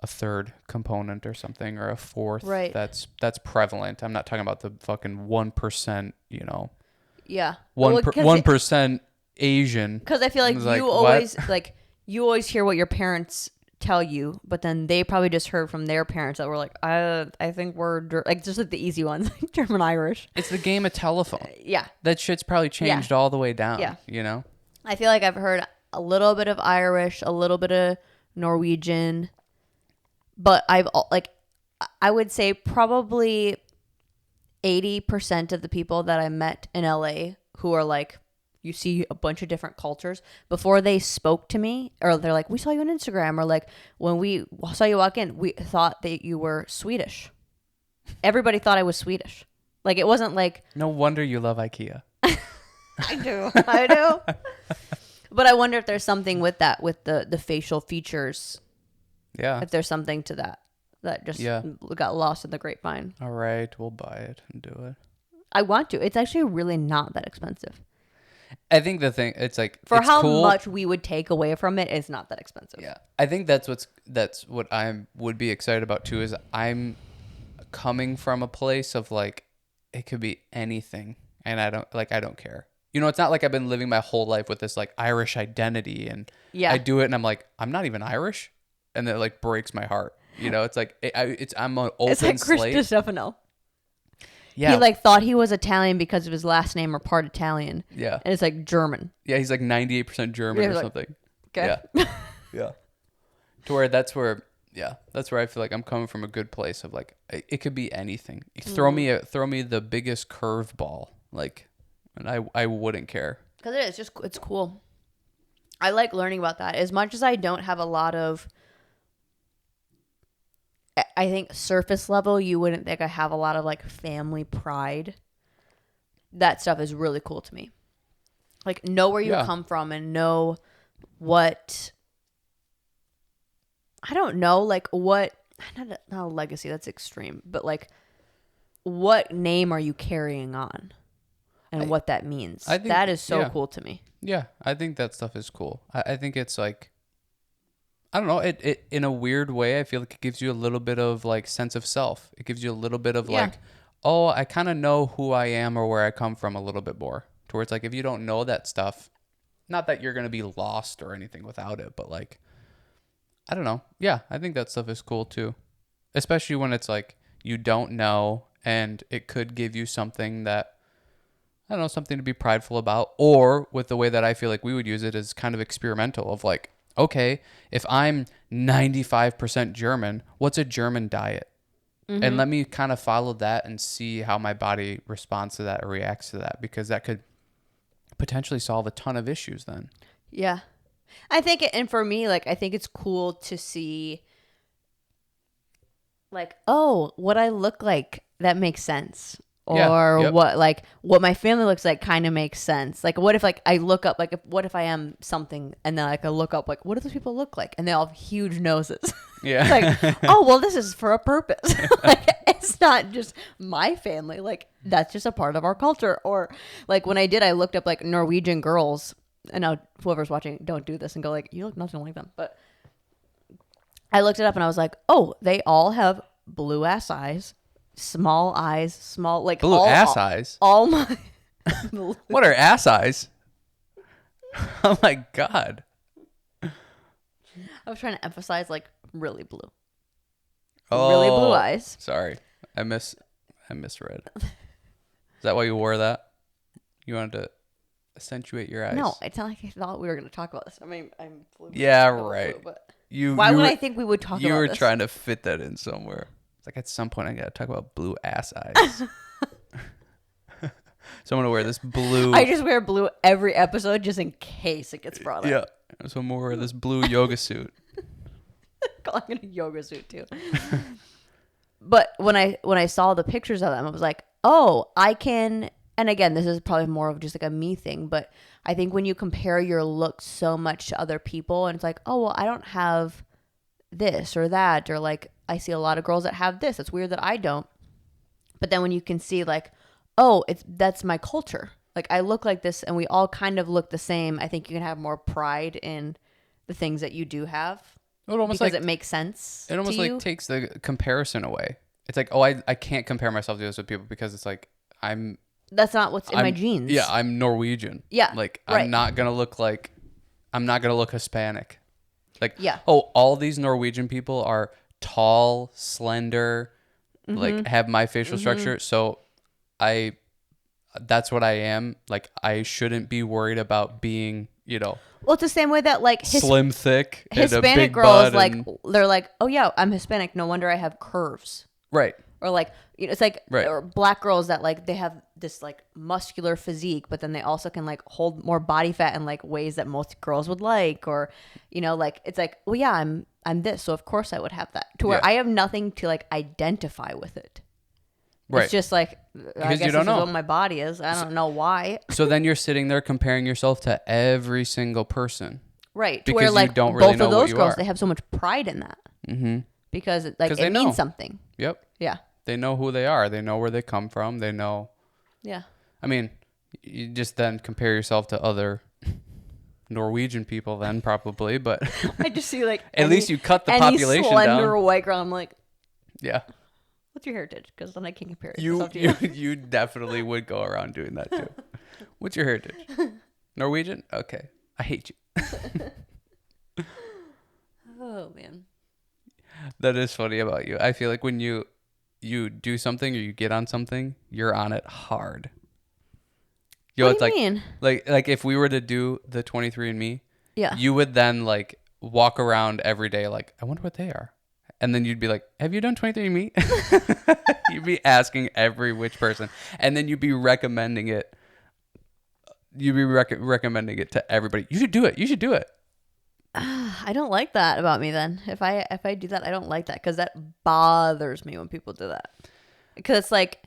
third component or something, or a fourth that's prevalent? I'm not talking about the fucking 1%, Yeah. 1% Asian. Because I feel like you always hear what your parents tell you, but then they probably just heard from their parents that were like, I think we're like just like the easy ones, like German Irish. It's the game of telephone. Yeah. That shit's probably changed all the way down. Yeah. I feel like I've heard a little bit of Irish, a little bit of Norwegian, but I would say probably 80% of the people that I met in LA who are like, you see a bunch of different cultures, before they spoke to me, or they're like, we saw you on Instagram, or like when we saw you walk in, we thought that you were Swedish. everybody thought I was Swedish. Like, it wasn't like... No wonder you love IKEA. I do. I do. But I wonder if there's something with that, with the facial features. Yeah. If there's something to that just got lost in the grapevine. All right, we'll buy it and do it. I want to. It's actually really not that expensive. I think the thing, it's like, for it's how cool. much we would take away from it, it's not that expensive. Yeah. I think that's what I would be excited about too, is I'm coming from a place of like, it could be anything. And I don't care. You know, it's not like I've been living my whole life with this like Irish identity, and I do it and I'm like, I'm not even Irish. And it like breaks my heart. You know, it's like, I'm an open slate. It's like Chris Stefano. Yeah. He like thought he was Italian because of his last name or part Italian. Yeah. And it's like German. Yeah, he's like 98% German or something. Okay. Yeah. Yeah. To where that's where I feel like I'm coming from a good place of like, it could be anything. Throw me the biggest curveball, like, and I wouldn't care. Because it's cool. I like learning about that. As much as I don't have a lot of, I think surface level, you wouldn't think I have a lot of like family pride. That stuff is really cool to me. Like, know where you come from and know what, I don't know, like what, not a legacy, that's extreme, but like what name are you carrying on and what that means. I think that is so cool to me. Yeah, I think that stuff is cool. I think it's like, I don't know, it in a weird way, I feel like it gives you a little bit of like sense of self. It gives you a little bit of like, oh, I kind of know who I am or where I come from a little bit more. To where it's like, if you don't know that stuff, not that you're going to be lost or anything without it, but like, I don't know. Yeah, I think that stuff is cool too. Especially when it's like, you don't know and it could give you something that, I don't know, something to be prideful about. Or with the way that I feel like we would use it is kind of experimental of like, okay, if I'm 95% German, what's a German diet? Mm-hmm. And let me kind of follow that and see how my body responds to that or reacts to that, because that could potentially solve a ton of issues then. Yeah. I think, and for me, like, I think it's cool to see, like, oh, what I look like, that makes sense. Or what my family looks like kind of makes sense. Like, what if like I look up, like, what if I am something and then like I look up, like, what do those people look like? And they all have huge noses. Yeah. Like, oh, well, this is for a purpose. Like, it's not just my family. Like, that's just a part of our culture. Or like when I looked up like Norwegian girls, and now whoever's watching, don't do this and go like, you look nothing like them. But I looked it up and I was like, oh, they all have blue ass eyes. Small eyes, like blue ass eyes. All my what are ass eyes? Oh my god! I was trying to emphasize like really blue. Oh, really blue eyes. Sorry, I misread. Is that why you wore that? You wanted to accentuate your eyes? No, it's not like I thought we were going to talk about this. I mean, I'm blue. Yeah, right. Blue, but why would I think we would talk about this? You were trying to fit that in somewhere. Like, at some point I gotta talk about blue ass eyes. So I'm gonna wear this blue. I just wear blue every episode just in case it gets brought up. Yeah. So I'm gonna wear this blue yoga suit. I'm in a yoga suit too. But when I saw the pictures of them, I was like, oh, I can. And again, this is probably more of just like a me thing, but I think when you compare your look so much to other people, and it's like, oh, well, I don't have this or that, or like I see a lot of girls that have this. It's weird that I don't. But then when you can see like, oh, that's my culture. Like, I look like this and we all kind of look the same. I think you can have more pride in the things that you do have. Because it makes sense. It almost like takes the comparison away. It's like, oh, I can't compare myself to those people because it's like that's not what's in my genes. Yeah, I'm Norwegian. Yeah. Like, right. I'm not gonna look Hispanic. Like, oh, all these Norwegian people are tall, slender, like have my facial structure. So that's what I am. Like, I shouldn't be worried about being, well, it's the same way that like slim, thick, Hispanic and a big girls, butt they're like, oh yeah, I'm Hispanic. No wonder I have curves. Right. Or like, it's like, or black girls that like, they have this like muscular physique, but then they also can like hold more body fat in like ways that most girls would like, or, like, it's like, well, yeah, I'm this. So of course I would have that, to where I have nothing to like identify with it. Right. It's just like, Because I guess you don't this is know. what my body is. I don't know why. So then you're sitting there comparing yourself to every single person. Right. To Because where you like don't really both know of what those you girls, are. they have so much pride in that. Mm-hmm. Because like Because they it know. means something. Yep. Yeah. They know who they are. They know where they come from. They know. Yeah. I mean, you just then compare yourself to other Norwegian people then probably, but I just see like at least you cut the any population slender down. white girl. I'm like, Yeah. what's your heritage? Because then I can compare it. You definitely would go around doing that too. What's your heritage? Norwegian? Okay. I hate you. Oh man. That is funny about you. I feel like when you do something or you get on something, you're on it hard. Yo, What it's do you like mean? like if we were to do the 23andMe, Yeah. you would then like walk around every day like, I wonder what they are. And then you'd be like, have you done 23andMe? You'd be asking every which person. And then you'd be recommending it. You'd be recommending it to everybody. You should do it. You should do it. I don't like that about me then. If I do that, I don't like that because that bothers me when people do that. Because it's like,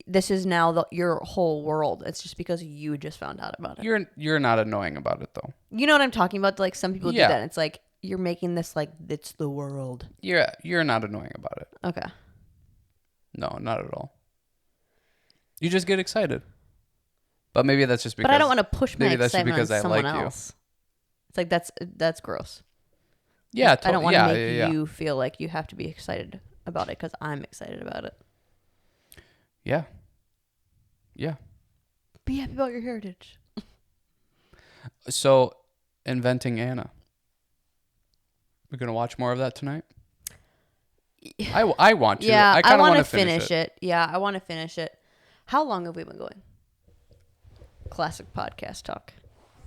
this is now your whole world. It's just because you just found out about it. You're not annoying about it though. You know what I'm talking about? Like some people Yeah. do that. It's like you're making this like it's the world. You're not annoying about it. Okay. No, not at all. You just get excited. But maybe that's just because. But I don't want to push my maybe that's just excitement because on I someone like you. else. It's like that's gross. Yeah, I don't want to make yeah. you feel like you have to be excited about it because I'm excited about it. Yeah. Yeah. Be happy about your heritage. So, Inventing Anna. We're gonna watch more of that tonight. I want to. Yeah, I kind of want want to finish it. Yeah, I want to finish it. How long have we been going? Classic podcast talk.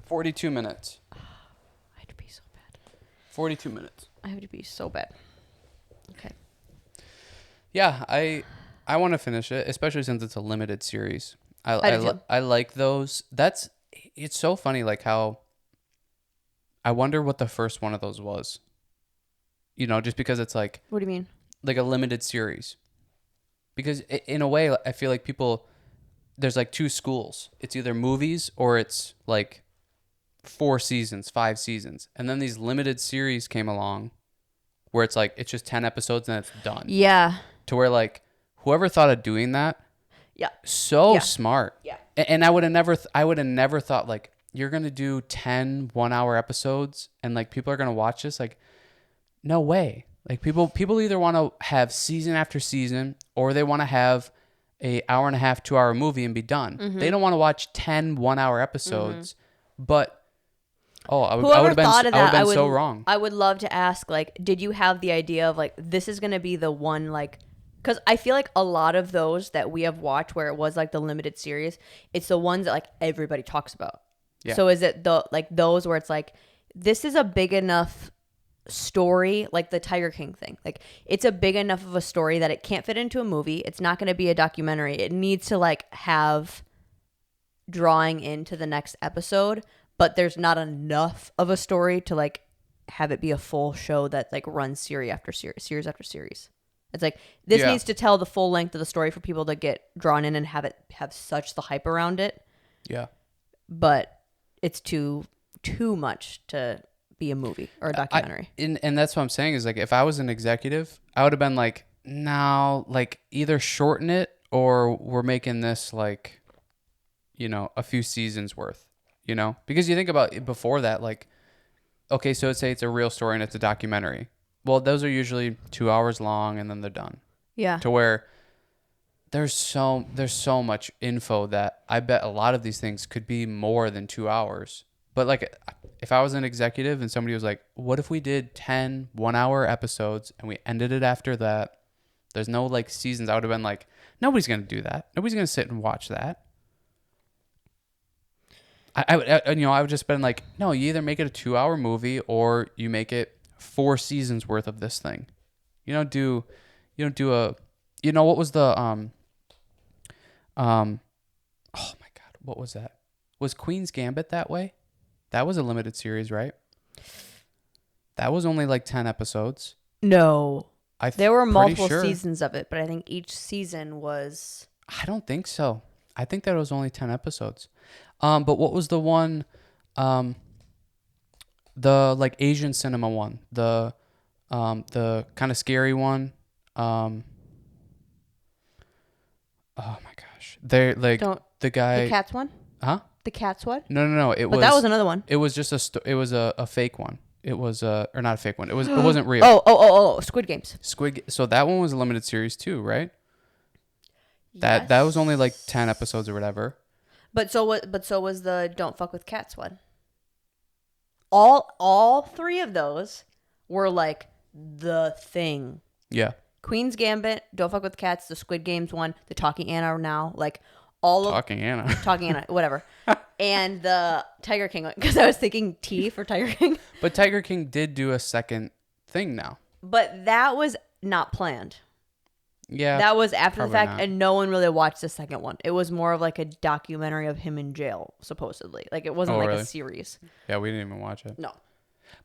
42 minutes. I have to be so bad. 42 minutes. I have to be so bad. Okay. Yeah, I want to finish it, especially since it's a limited series. I like those. It's so funny, like how. I wonder what the first one of those was. You know, just because it's like. What do you mean? Like a limited series. Because in a way, I feel like there's like two schools. It's either movies or it's like 4 seasons, 5 seasons. And then these limited series came along where it's like, it's just 10 episodes and it's done. Yeah. To where like, whoever thought of doing that. Yeah. So smart. Yeah. And I would have never thought like, you're going to do 10 1-hour episodes and like people are going to watch this. Like, no way. Like people either want to have season after season or they want to have a hour and a half, 2-hour movie and be done. Mm-hmm. They don't want to watch 10 1-hour episodes. Mm-hmm. But I would Whoever have been, thought of that, I would so wrong. I would love to ask, like, did you have the idea of like this is gonna be the one, like, because I feel like a lot of those that we have watched where it was like the limited series, it's the ones that like everybody talks about. Yeah. So is it those where it's like this is a big enough story, like the Tiger King thing, like it's a big enough of a story that it can't fit into a movie. It's not going to be a documentary. It needs to like have drawing into the next episode, but there's not enough of a story to like have it be a full show that like runs series after series after series. It's like this needs to tell the full length of the story for people to get drawn in and have such the hype around it. Yeah, but it's too much to be a movie or a documentary. And that's what I'm saying is like, if I was an executive, I would have been like, no, like either shorten it or we're making this like, you know, a few seasons worth, you know, because you think about it before that, like, okay, so let's say it's a real story and it's a documentary. Well, those are usually 2 hours long and then they're done. Yeah. To where there's so much info that I bet a lot of these things could be more than 2 hours. But like, if I was an executive and somebody was like, what if we did 10 1-hour episodes and we ended it after that? There's no like seasons. I would have been like, nobody's going to do that. Nobody's going to sit and watch that. I would just been like, no, you either make it a 2-hour movie or you make it 4 seasons worth of this thing. You don't do a, you know, what was the, oh my God, what was that? Was Queen's Gambit that way? That was a limited series, right? That was only like 10 episodes. No. There were pretty multiple sure. seasons of it, but I think each season was... I don't think so. I think that it was only 10 episodes. But what was the one, the like Asian cinema one, the kind of scary one? Um, oh my gosh, they're like Don't... the The guy, Cats one? huh? The Cats one? No. It But was that was another one. it was just it was a fake one. It was or not a fake one. It wasn't real. Oh, Squid Games. So that one was a limited series too, right? That was only like 10 episodes or whatever. But so was the Don't Fuck with Cats one. All three of those were like the thing. Yeah. Queen's Gambit, Don't Fuck with Cats, the Squid Games one, the Talking Anna now, like all of Talking Anna, whatever. And the Tiger King one, because I was thinking T for Tiger King. But Tiger King did do a second thing now. But that was not planned. Yeah. That was after the fact, not. and no one really watched the second one. It was more of like a documentary of him in jail, supposedly. Like it wasn't like really? a series. Yeah, we didn't even watch it. No.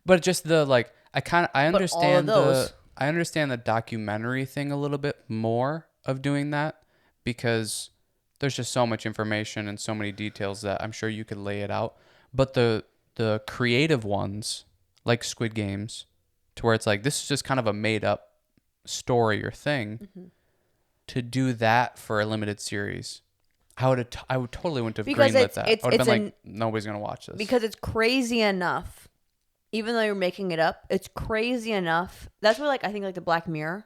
But just the like I understand those- I understand the documentary thing a little bit more of doing that because there's just so much information and so many details that I'm sure you could lay it out. But the creative ones, like Squid Games, to where it's like this is just kind of a made up story or thing, to do that for a limited series, I would totally wouldn't have greenlit that. I would have been like, nobody's gonna watch this because it's crazy enough. Even though you're making it up, it's crazy enough. That's where like I think like the Black Mirror,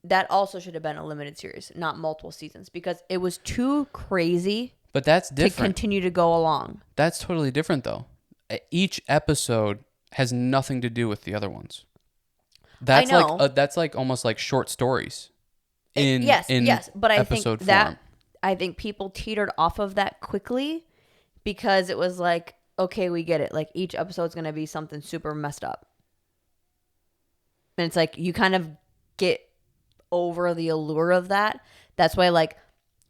that also should have been a limited series, not multiple seasons, because it was too crazy. But that's to different. continue to go along. That's totally different though. Each episode has nothing to do with the other ones. That's I know. That's like almost like short stories. Yes, but I think episode that form. I think people teetered off of that quickly because it was like, okay, we get it. Like each episode's gonna be something super messed up, and it's like you kind of get over the allure of that. That's why like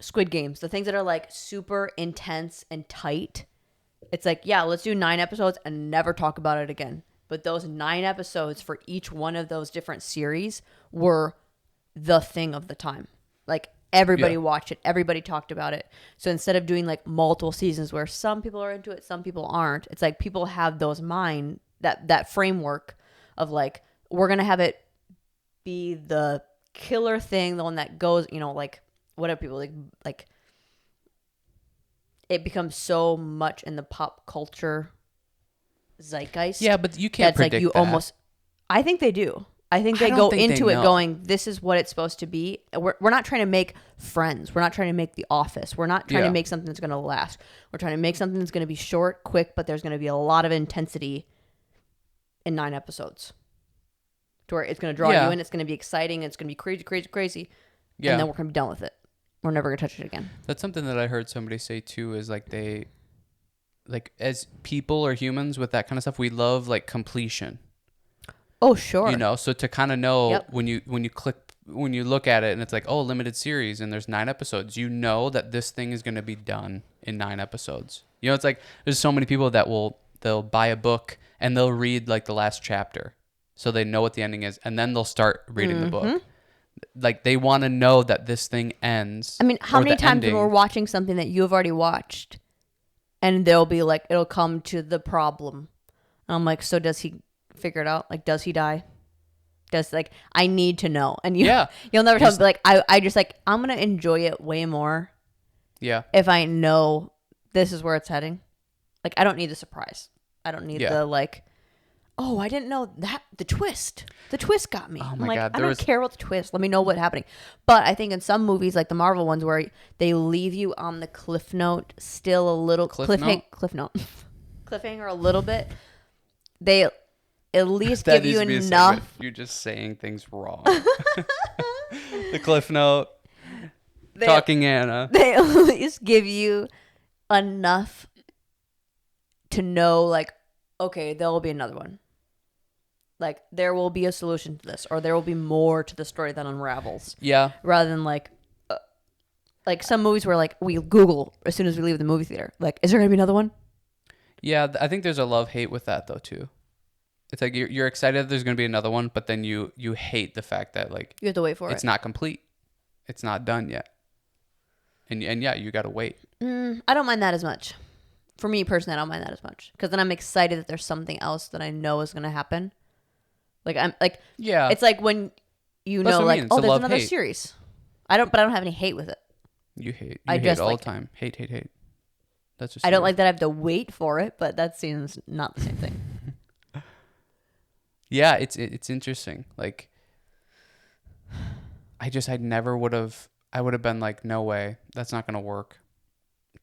Squid Games, the things that are like super intense and tight. It's like, yeah, let's do 9 episodes and never talk about it again. But those 9 episodes for each one of those different series were the thing of the time. Like everybody watched it. Everybody talked about it. So instead of doing like multiple seasons where some people are into it, some people aren't, it's like people have those that framework of like, we're going to have it be the killer thing, the one that goes, like whatever people like it becomes so much in the pop culture zeitgeist. Yeah, but you can't predict like you that. almost. I think they do. I think they go into it going, this is what it's supposed to be. We're not trying to make Friends. We're not trying to make The Office. We're not trying to make something that's going to last. We're trying to make something that's going to be short, quick, but there's going to be a lot of intensity in 9 episodes. To where it's going to draw you in. It's going to be exciting. It's going to be crazy, crazy, crazy. Yeah. And then we're going to be done with it. We're never going to touch it again. That's something that I heard somebody say too, is like as people or humans with that kind of stuff, we love like completion. Oh, sure. So to kind of know when you look at it and it's like, oh, limited series and there's 9 episodes, that this thing is going to be done in 9 episodes. It's like there's so many people that they'll buy a book and they'll read like the last chapter so they know what the ending is, and then they'll start reading the book. Like they want to know that this thing ends. I mean, how many times when we're watching something that you've already watched and they'll be like, it'll come to the problem. And I'm like, so does he figure it out? Like, does he die? I need to know. And you'll never tell me, like, I just like, I'm going to enjoy it way more. Yeah. If I know this is where it's heading. Like, I don't need the surprise. I don't need the like, oh, I didn't know that. The twist got me. Oh I'm my like, God. I don't care about the twist. Let me know what's happening. But I think in some movies, like the Marvel ones, where they leave you on the cliff note, still a little cliffhanger a little bit. They at least give you enough. You're just saying things wrong. The cliff note. Talking Anna. They at least give you enough to know, like, okay, there will be another one. Like, there will be a solution to this, or there will be more to the story that unravels. Yeah. Rather than, like some movies where, like, we Google as soon as we leave the movie theater. Like, is there going to be another one? Yeah, I think there's a love-hate with that, though, too. It's like you're excited that there's going to be another one, but then you hate the fact that like You have to wait for it's not complete. It's not done yet. And yeah, you got to wait. I don't mind that as much. For me personally, I don't mind that as much because then I'm excited that there's something else that I know is going to happen. Like I'm like, yeah, it's like when you That's know, what I like, mean. oh, It's a there's another love-hate. series. I don't have any hate with it. You hate I just all like the time. Hate. That's just I don't you. like that I have to wait for it, but that seems not the same thing. Yeah, it's interesting. Like I never would have. I would have been like, no way, that's not gonna work.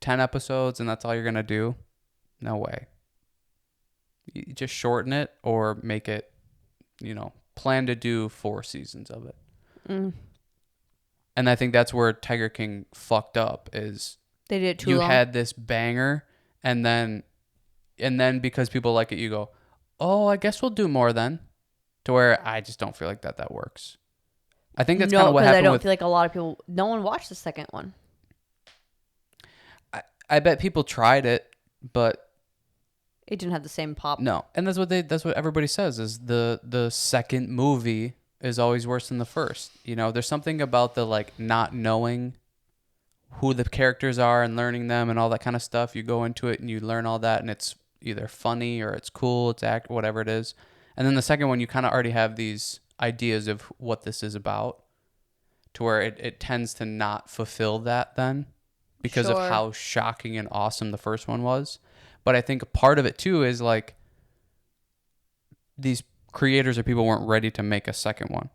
10 episodes and that's all you're gonna do? No way. You just shorten it or make it, plan to do 4 seasons of it. And I think that's where Tiger King fucked up is They did it too you long. had this banger and then because people like it, you go, oh, I guess we'll do more then. To where I just don't feel like that works. I think that's kind of what because I happened don't with. feel like a lot of people. No one watched the second one. I bet people tried it, but It didn't have the same pop. no. And that's what everybody says is the second movie is always worse than the first. There's something about the like not knowing who the characters are and learning them and all that kind of stuff. You go into it and you learn all that and it's either funny or it's cool, it's whatever it is. And then the second one, you kind of already have these ideas of what this is about to where it tends to not fulfill that then because of Sure. how shocking and awesome the first one was. But I think a part of it too is like these creators or people weren't ready to make a second one.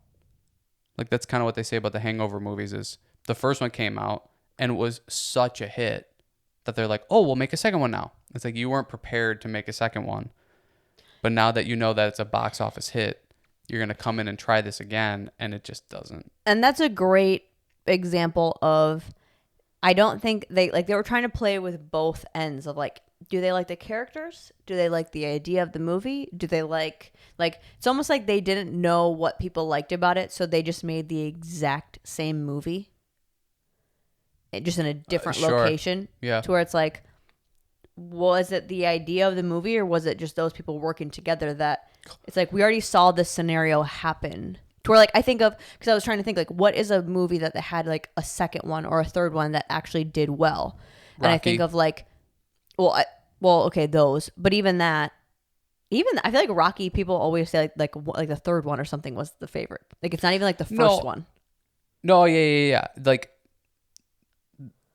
Like that's kind of what they say about the Hangover movies is the first one came out and it was such a hit that they're like, oh, we'll make a second one now. It's like you weren't prepared to make a second one. But now that you know that it's a box office hit, you're going to come in and try this again, and it just doesn't. And that's a great example of, I don't think they were trying to play with both ends of like, do they like the characters? Do they like the idea of the movie? Do they like it's almost like they didn't know what people liked about it, so they just made the exact same movie. Just in a different Sure. location. Yeah. To where it's like, was it the idea of the movie or was it just those people working together that it's like we already saw this scenario happen to where like I think of because I was trying to think like what is a movie that had like a second one or a third one that actually did well. And I think Rocky. of like okay, those, but even I feel like Rocky, people always say like the third one or something was the favorite, like it's not even like the first one. No, yeah. Like,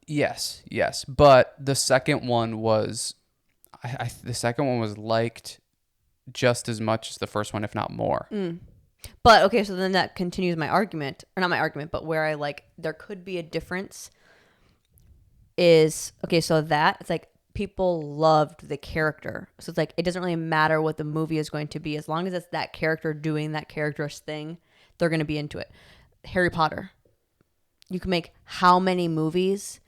yes. But the second one was, the second one was liked just as much as the first one, if not more. But okay, so then that continues my argument, or not my argument, but where I like there could be a difference is okay. So that it's like people loved the character, so it's like it doesn't really matter what the movie is going to be as long as it's that character doing that character's thing, they're going to be into it. Harry Potter, you can make how many movies,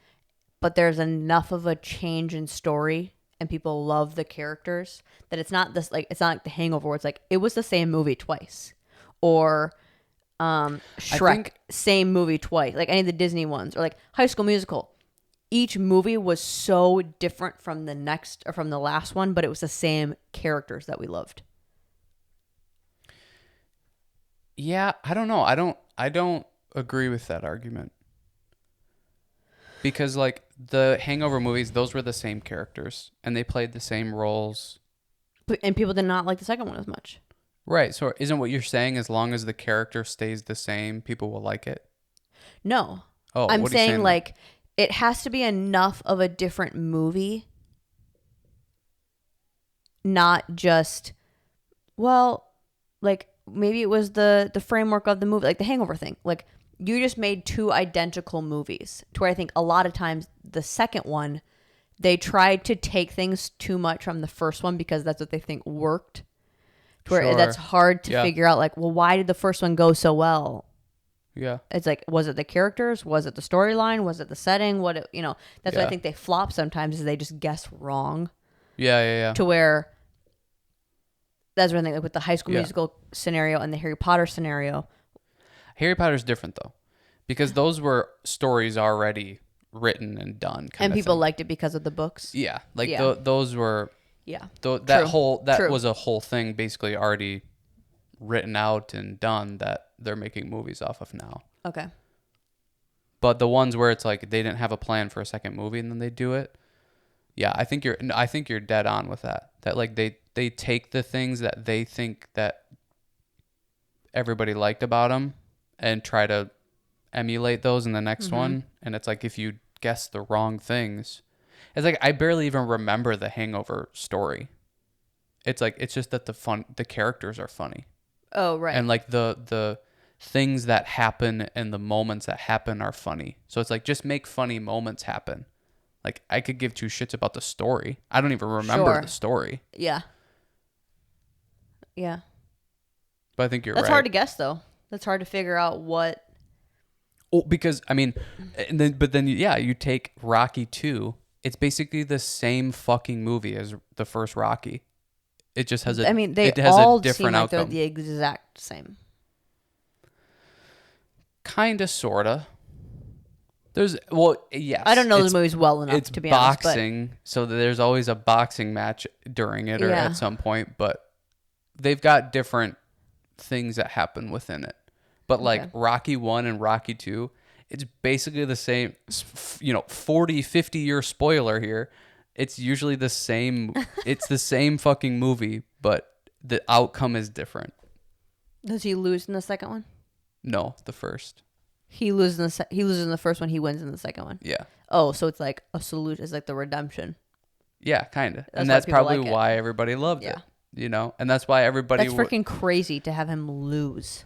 but there's enough of a change in story and people love the characters that it's not this like it's not like The Hangover where it's like it was the same movie twice, or Shrek, same movie twice, like any of the Disney ones, or like High School Musical. Each movie was so different from the next or from the last one, but it was the same characters that we loved. Yeah, I don't know. I don't agree with that argument. Because like the Hangover movies, those were the same characters and they played the same roles. And people did not like the second one as much. Right. So isn't what you're saying as long as the character stays the same, people will like it? No. Oh, I'm what are you saying like it has to be enough of a different movie. Not just, well, like maybe it was the framework of the movie, like the Hangover thing. Like you just made two identical movies to where I think a lot of times the second one, they tried to take things too much from the first one because that's what they think worked. To where that's hard to figure out like, well, why did the first one go so well? Yeah. It's like, was it the characters? Was it the storyline? Was it the setting? That's what I think they flop sometimes is they just guess wrong. Yeah. To where that's one thing like with the High School Musical scenario and the Harry Potter scenario. Harry Potter's different though, because those were stories already written and done. And people liked it because of the books. Yeah. Like those were Yeah. That True. was a whole thing basically already written out and done that they're making movies off of now. Okay. But the ones where it's like they didn't have a plan for a second movie and then they do it. Yeah, I think you're dead on with that. That like they take the things that they think that everybody liked about them and try to emulate those in the next one. And it's like if you guess the wrong things, it's like I barely even remember the Hangover story. It's like it's just that the characters are funny. Oh, right. And like the things that happen and the moments that happen are funny. So it's like just make funny moments happen. Like I could give two shits about the story. I don't even remember the story. Yeah. Yeah. But I think you're That's right. hard to guess though. That's hard to figure out what. Oh, because I mean, but then yeah, you take Rocky 2. It's basically the same fucking movie as the first Rocky. It just has I mean, they it has all a different seem like outcome. they're the exact same. Kinda, sorta. Yes. I don't know the movies well enough to be honest. It's boxing, so there's always a boxing match during it or at some point, but they've got different things that happen within it. But like Rocky 1 and Rocky 2, it's basically the same, 40, 50-year spoiler here. It's usually the same. It's the same fucking movie, but the outcome is different. Does he lose in the second one? No, the first. He loses in the first one. He wins in the second one. Yeah. Oh, so it's like a salute. It's like the redemption. Yeah, kind of. And that's probably why everybody loved it. And that's why everybody. That's freaking crazy to have him lose.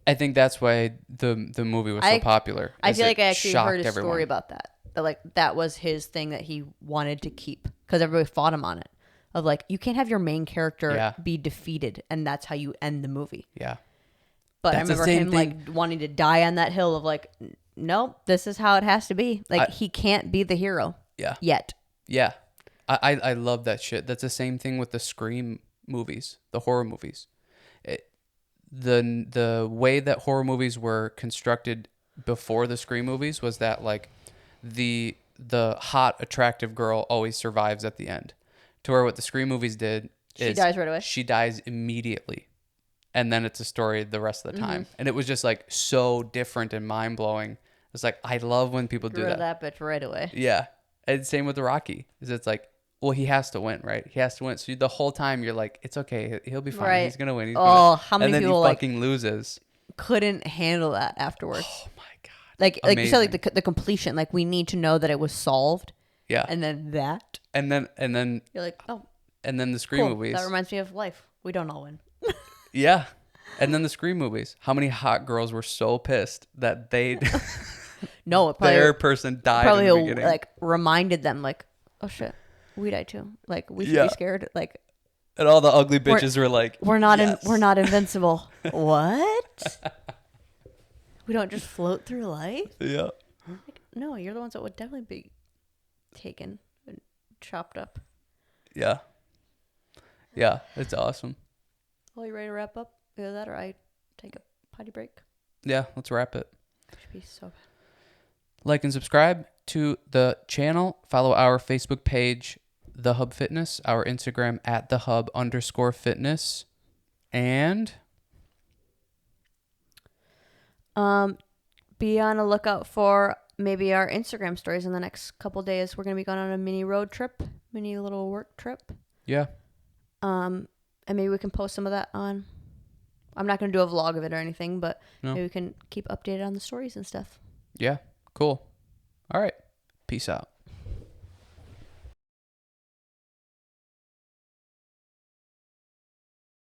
I think that's why the movie was so popular. I feel like I actually heard a story about that. That like that was his thing that he wanted to keep because everybody fought him on it. Of like you can't have your main character be defeated and that's how you end the movie. Yeah. But I remember him like wanting to die on that hill of like, nope, this is how it has to be. Like he can't be the hero. Yeah. Yet. Yeah. I love that shit. That's the same thing with the Scream movies, the horror movies. The way that horror movies were constructed before the Scream movies was that like the hot attractive girl always survives at the end. To where what the Scream movies did is she dies right away. She dies immediately. And then it's a story the rest of the time. And it was just like so different and mind blowing. It's like I love when people do that. That bitch right away. Yeah. And same with the Rocky. It's like, well, he has to win, right? He has to win. So the whole time you're like, it's okay. He'll be fine. Right. He's gonna win. How many and then people he fucking loses. Couldn't handle that afterwards. Oh my god. Like you said, like the completion. Like we need to know that it was solved. Yeah. And then that. And then you're like, oh. And then the Scream movies. That reminds me of life. We don't all win. Yeah. And then the Scream movies. How many hot girls were so pissed that they no, probably, their person died probably in the beginning. Like reminded them like, oh shit, we died too. Like we should be scared. Like, and all the ugly bitches were like, we're not invincible. What? We don't just float through life. Yeah. Like, no, you're the ones that would definitely be taken and chopped up. Yeah. Yeah, it's awesome. Well, you ready to wrap up? Either that or I take a potty break. Yeah, let's wrap it. Should be so bad. Like and subscribe to the channel. Follow our Facebook page, The Hub Fitness, our Instagram at @thehub_fitness. And be on a lookout for maybe our Instagram stories in the next couple days. We're going to be going on a mini road trip, mini little work trip. Yeah. And maybe we can post some of that on. I'm not going to do a vlog of it or anything, but maybe we can keep updated on the stories and stuff. Yeah. Cool. All right. Peace out.